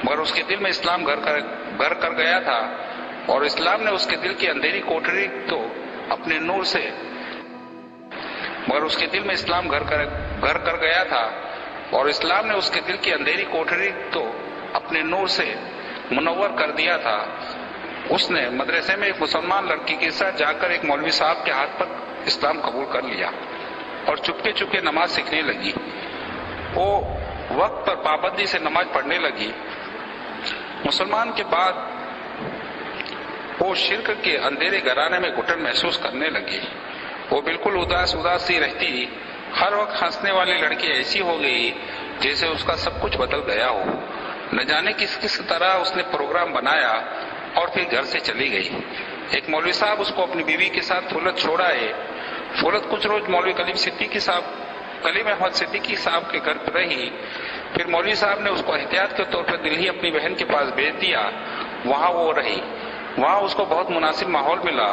مگر اس کے دل میں اسلام گھر کر گیا تھا، اور اسلام نے اس کے دل کی اندھیری کوٹری تو اپنے نور سے مگر اس کے دل میں اسلام گھر کر گیا تھا، اور اسلام نے اس کے دل کی اندھیری کوٹری تو اپنے نور سے منور کر دیا تھا۔ اس نے مدرسے میں ایک مسلمان لڑکی کے ساتھ جا کر ایک مولوی صاحب کے ہاتھ پر اسلام قبول کر لیا اور چپکے چپکے نماز سیکھنے لگی۔ وہ وقت پر پابندی سے نماز پڑھنے لگی۔ مسلمان کے بعد وہ شرک کے اندھیرے گھرانے میں گھٹن محسوس کرنے لگی۔ وہ بالکل اداس سی رہتی، ہر وقت ہنسنے والی لڑکی ایسی ہو گئی جیسے اس کا سب کچھ بدل گیا ہو۔ نہ جانے کس طرح اس نے پروگرام بنایا اور پھر گھر سے چلی گئی۔ ایک مولوی صاحب اس کو اپنی بیوی کے ساتھ فولت چھوڑائے۔ فولت کچھ روز مولوی کلیم احمد صدیقی صاحب کے گھر پر رہی۔ پھر مولوی صاحب نے اس کو احتیاط کے طور پر دلہی اپنی بہن کے پاس بھیج دیا۔ وہاں وہ رہی۔ وہاں اس کو بہت مناسب ماحول ملا۔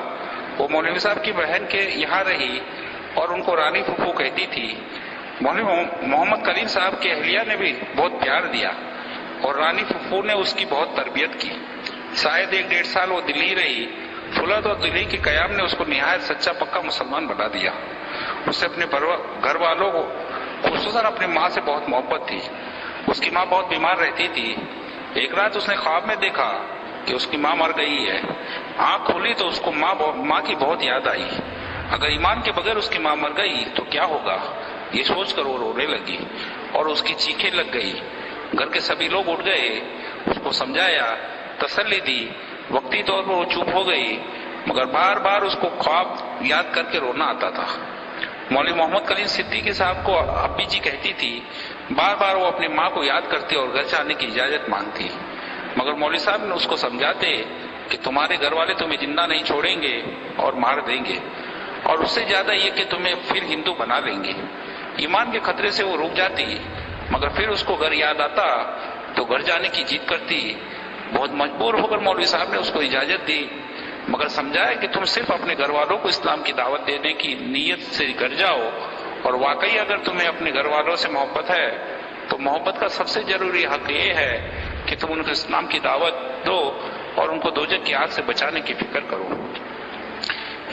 وہ مولوی صاحب کی بہن کے یہاں رہی اور ان کو رانی پھوپھو کہتی تھی۔ مولوی محمد کلیم صاحب کی اہلیہ نے بھی بہت پیار دیا اور رانی پھوپھو نے اس کی بہت تربیت کی۔ شاید 1-1.5 سال وہ دلہی رہی۔ فولت اور دلہی کے قیام نے اس کو نہایت سچا پکا مسلمان بنا دیا۔ اسے اپنے گھر والوں کو خصوصاً اپنی ماں سے بہت محبت تھی۔ اس کی ماں بہت بیمار رہتی تھی۔ ایک رات اس نے خواب میں دیکھا کہ اس کی ماں مر گئی ہے۔ آنکھ کھولی تو اس کو ماں کی بہت یاد آئی۔ اگر ایمان کے بغیر اس کی ماں مر گئی تو کیا ہوگا، یہ سوچ کر وہ رونے لگی اور اس کی چیخیں لگ گئی۔ گھر کے سبھی لوگ اٹھ گئے، اس کو سمجھایا، تسلی دی۔ وقتی طور پر وہ چپ ہو گئی، مگر بار بار اس کو خواب یاد کر کے رونا آتا تھا۔ مولوی محمد کلیم صدیقی صاحب کو ابی جی کہتی تھی۔ بار بار وہ اپنی ماں کو یاد کرتی اور گھر جانے کی اجازت مانگتی، مگر مولوی صاحب نے اس کو سمجھاتے کہ تمہارے گھر والے تمہیں زندہ نہیں چھوڑیں گے اور مار دیں گے، اور اس سے زیادہ یہ کہ تمہیں پھر ہندو بنا لیں گے۔ ایمان کے خطرے سے وہ رک جاتی، مگر پھر اس کو گھر یاد آتا تو گھر جانے کی ضد کرتی۔ بہت مجبور ہو کر مولوی صاحب نے اس کو اجازت دی، مگر سمجھایا کہ تم صرف اپنے گھر والوں کو اسلام کی دعوت دینے کی نیت سے گھر جاؤ، اور واقعی اگر تمہیں اپنے گھر والوں سے محبت ہے تو محبت کا سب سے ضروری حق یہ ہے کہ تم ان کو اسلام کی دعوت دو اور ان کو دوزخ کی آگ سے بچانے کی فکر کرو۔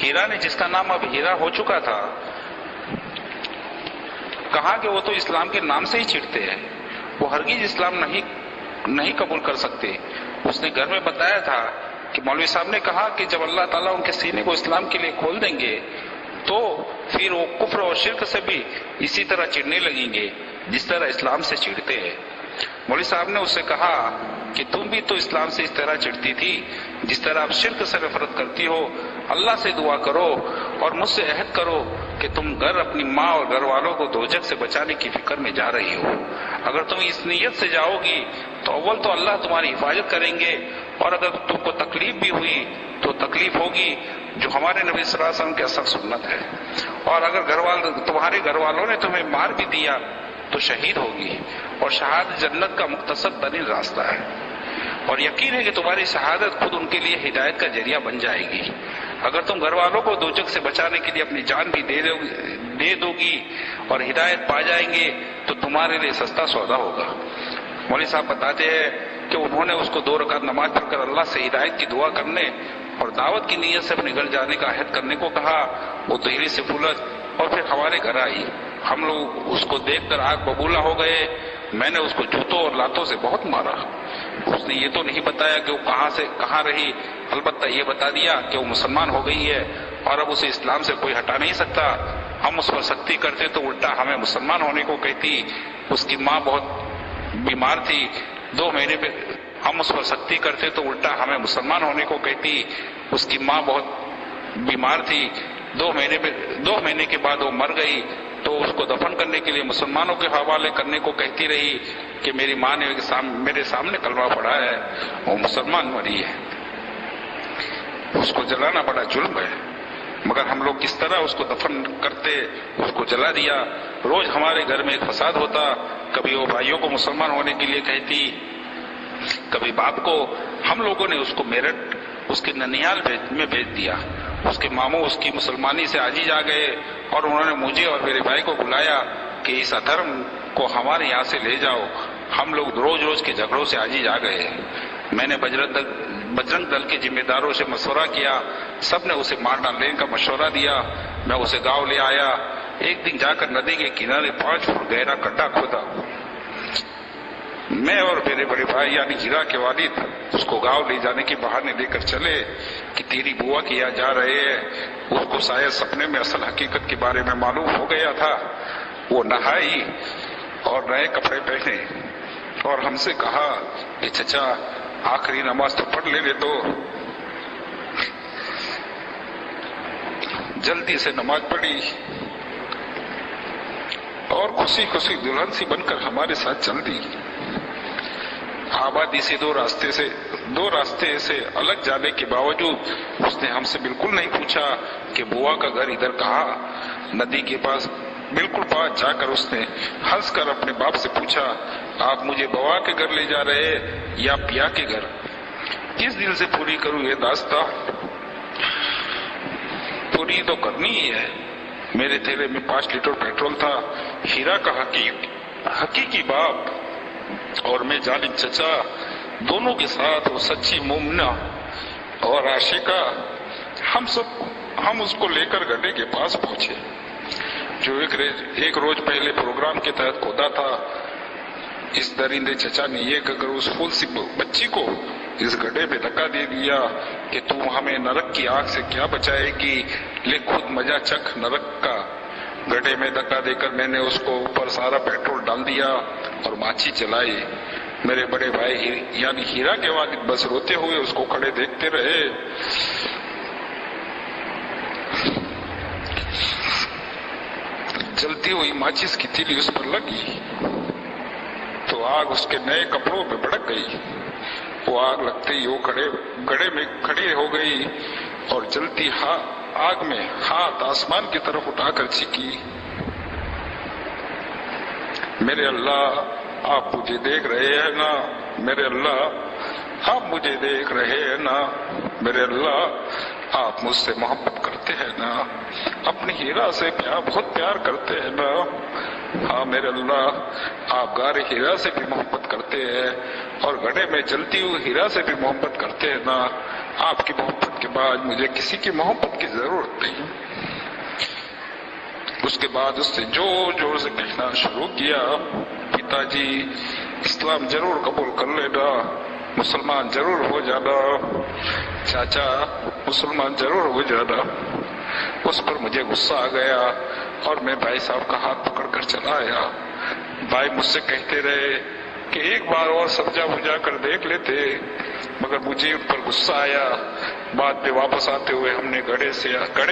ہیرا نے، جس کا نام اب ہیرا ہو چکا تھا، کہا کہ وہ تو اسلام کے نام سے ہی چڑھتے ہیں، وہ ہرگز اسلام نہیں قبول کر سکتے۔ اس نے گھر میں بتایا تھا کہ مولوی صاحب نے کہا کہ جب اللہ تعالیٰ ان کے سینے کو اسلام کے لیے کھول دیں گے تو پھر وہ کفر اور شرک سے بھی اسی طرح چڑھنے لگیں گے جس طرح اسلام سے چڑھتے ہیں۔ مولوی صاحب نے اس سے کہا کہ تم بھی تو اسلام سے اس طرح چڑھتی تھی جس طرح آپ شرک سے نفرت کرتی ہو۔ اللہ سے دعا کرو اور مجھ سے عہد کرو کہ تم گھر اپنی ماں اور گھر والوں کو دوزخ سے بچانے کی فکر میں جا رہی ہو۔ اگر تم اس نیت سے جاؤ گی تو اول تو اللہ تمہاری حفاظت کریں گے، اور اگر تم کو تکلیف بھی ہوئی تو تکلیف ہوگی جو ہمارے نبی صلی اللہ علیہ وسلم کی اصل سنت ہے، اور اگر تمہارے گھر والوں نے تمہیں مار بھی دیا تو شہید ہوگی، اور شہادت جنت کا مختصر ترین راستہ ہے، اور یقین ہے کہ تمہاری شہادت خود ان کے لیے ہدایت کا ذریعہ بن جائے گی۔ اگر تم گھر والوں کو دوزخ سے بچانے کے لیے اپنی جان بھی دے دو گی اور ہدایت پا جائیں گے تو تمہارے لیے سستا سودا ہوگا۔ مولوی صاحب بتاتے ہیں کہ انہوں نے اس کو 2 رکعت نماز پڑھ کر اللہ سے ہدایت کی دعا کرنے اور دعوت کی نیت سے اپنے گھر جانے کا عہد کرنے کو کہا۔ وہ دہلی سے پھولت اور پھر ہمارے گھر آئی۔ ہم لوگ اس کو دیکھ کر آگ ببولا ہو گئے۔ میں نے اس کو جوتوں اور لاتوں سے بہت مارا۔ اس نے یہ تو نہیں بتایا کہ وہ کہاں رہی، البتہ یہ بتا دیا کہ وہ مسلمان ہو گئی ہے اور اب اسے اسلام سے کوئی ہٹا نہیں سکتا۔ ہم اس پر سختی کرتے تو الٹا ہمیں مسلمان ہونے کو کہتی۔ اس کی ماں بہت بیمار تھی، 2 مہینے پہ ہم اس پر سختی کرتے تو الٹا ہمیں مسلمان ہونے کو کہتی۔ اس کی ماں بہت بیمار تھی، 2 مہینے کے بعد وہ مر گئی تو اس کو دفن کرنے کے لیے مسلمانوں کے حوالے کرنے کو کہتی رہی کہ میری ماں نے میرے سامنے کلمہ پڑھا ہے، وہ مسلمان مری ہے۔ اس کو جلانا بڑا جرم ہے، مگر ہم لوگ کس طرح اس کو دفن کرتے، اس کو جلا دیا۔ روز ہمارے گھر میں ایک فساد ہوتا، کبھی وہ بھائیوں کو مسلمان ہونے کے لیے کہتی، کبھی باپ کو۔ ہم لوگوں نے اس کو میرٹھ اس کے ننیال میں بھیج دیا۔ اس کے ماموں اس کی مسلمانی سے عاجز آ گئے اور انہوں نے مجھے اور میرے بھائی کو بلایا کہ اس ادھرم کو ہمارے یہاں سے لے جاؤ۔ ہم لوگ روز روز کے جھگڑوں سے عاجز آ گئے. میں نے بجرنگ دل کے ذمہ داروں سے مشورہ کیا. سب نے اسے مار ڈالنے کا مشورہ دیا. میں اسے گاؤں لے آیا. ایک دن جا کر ندی کے کنارے 5 فٹ گہرا گڈھا کھودا. میں اور میرے بڑے بھائی یعنی ہیرا کے والد اس کو گاؤں لے جانے کے بہانے لے کر چلے کہ تیری بوا کے یہاں جا رہے ہیں. اس کو شاید سپنے میں اصل حقیقت کے بارے میں معلوم ہو گیا تھا. وہ نہائی اور نئے کپڑے پہنے اور ہم سے کہا کہ چچا آخری نماز تو پڑھ لینے دو. جلدی سے نماز پڑھی اور خوشی خوشی دلہن سی بن کر ہمارے ساتھ چل دی. آبادی سے دو راستے سے الگ جانے کے باوجود اس نے ہم سے بالکل نہیں پوچھا کہ بوا کا گھر ادھر کہاں. ندی کے پاس بالکل پاس جا کر اس نے ہنس کر اپنے باپ سے پوچھا آپ مجھے بوا کے گھر لے جا رہے یا پیا کے گھر؟ کس دل سے پوری کروں یہ داستان؟ پوری تو کرنی ہی ہے. میرے تھیلے میں 5 لیٹر پیٹرول تھا. ہیرا کا حقیقی باپ اور میں ظالم چچا دونوں کے ساتھ وہ سچی مومنہ اور عاشقہ ہم اس کو لے کر گڈھے کے پاس پہنچے جو ایک روز پہلے پروگرام کے تحت کھودا تھا. اس درندے چچا نے یہ کہہ کر اس پھول سی بچی کو اس گڈھے میں دھکا دے دیا کہ تم ہمیں نرک کی آگ سے کیا بچائے گی، لے خود مزہ چکھ نرک کا. گڈھے میں دھکا دے کر میں نے اس کو اوپر سارا پیٹرول ڈال دیا اور ماچی چلائی. میرے بڑے بھائی یعنی ہیرا کے والد بس روتے ہوئے اس کو کھڑے دیکھتے رہے. جلتی ہوئی ماچس کی تیلی اس پر لگی تو آگ اس کے نئے کپڑوں پہ بھڑک گئی. وہ آگ لگتے ہی وہ گڑھے میں کھڑی ہو گئی اور جلتی آگ میں ہاتھ آسمان کی طرف اٹھا کر چیخی میرے اللہ آپ مجھے دیکھ رہے ہیں نا، میرے اللہ آپ مجھے دیکھ رہے ہیں نا، میرے اللہ آپ مجھ سے محبت کرتے ہیں نا، اپنی ہیرا سے بہت پیار کرتے ہیں نا. ہاں میرے اللہ آپ غار ہیرا سے بھی محبت کرتے ہیں اور گڑھے میں جلتی ہوئی ہیرا سے بھی محبت کرتے ہیں نا. آپ کی محبت کے بعد مجھے کسی کی محبت کی ضرورت نہیں. اس کے بعد اس نے زور سے کہنا شروع کیا پتا جی اسلام ضرور قبول کر لینا، مسلمان ضرور ہو جانا، چاچا مسلمان ضرور ہو جانا. اس پر مجھے غصہ آ گیا اور میں بھائی صاحب کا ہاتھ پکڑ کر چلا آیا. بھائی مجھ سے کہتے رہے کہ ایک بار اور سمجھا بجھا کر دیکھ لیتے، مگر مجھے ان پر غصہ آیا. بعد میں واپس آتے ہوئے ہم نے گڑھے